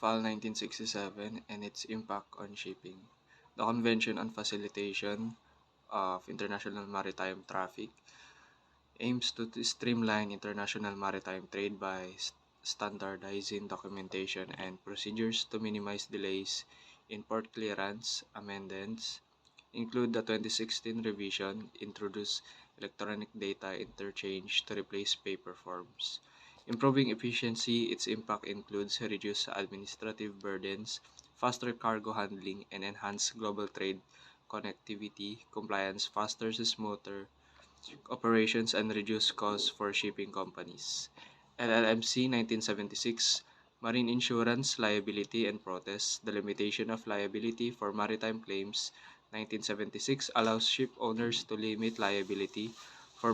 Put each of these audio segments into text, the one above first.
FAL 1967 and its impact on shipping. The Convention on Facilitation of International Maritime Traffic aims to streamline international maritime trade by standardizing documentation and procedures to minimize delays in port clearance. Amendments include the 2016 revision, introduce electronic data interchange to replace paper forms. Improving efficiency, its impact includes reduced administrative burdens, faster cargo handling, and enhanced global trade connectivity, compliance faster, smoother operations, and reduced costs for shipping companies. LLMC 1976 Marine Insurance Liability and Protest. The limitation of liability for maritime claims 1976 allows ship owners to limit liability for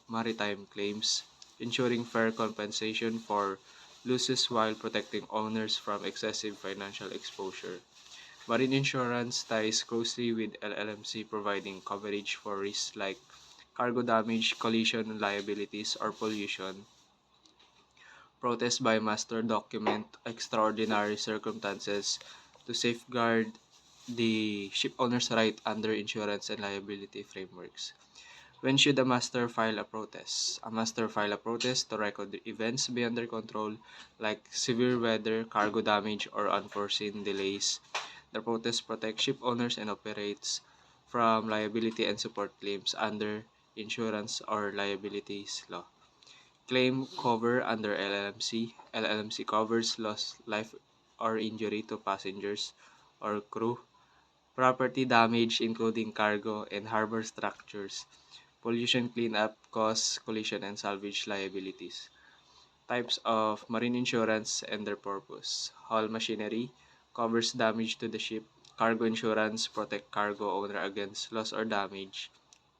maritime claims, ensuring fair compensation for losses while protecting owners from excessive financial exposure. Marine insurance ties closely with LLMC, providing coverage for risks like cargo damage, collision liabilities, or pollution. Protest by master document extraordinary circumstances to safeguard the shipowner's right under insurance and liability frameworks. When should a master file a protest? A master file a protest to record events beyond their control like severe weather, cargo damage, or unforeseen delays. The protest protects ship owners and operates from liability and support claims under insurance or liabilities law. Claim cover under LLMC. LLMC covers loss, life, or injury to passengers or crew, property damage including cargo and harbor structures, pollution cleanup costs, collision and salvage liabilities. Types of marine insurance and their purpose. Hull machinery covers damage to the ship. Cargo insurance protect cargo owner against loss or damage.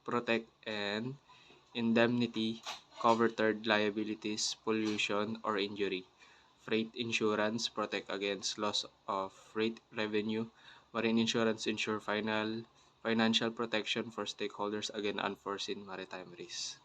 Protect and indemnity cover third liabilities, pollution, or injury. Freight insurance protect against loss of freight revenue. Marine insurance ensure financial protection for stakeholders against unforeseen maritime risks.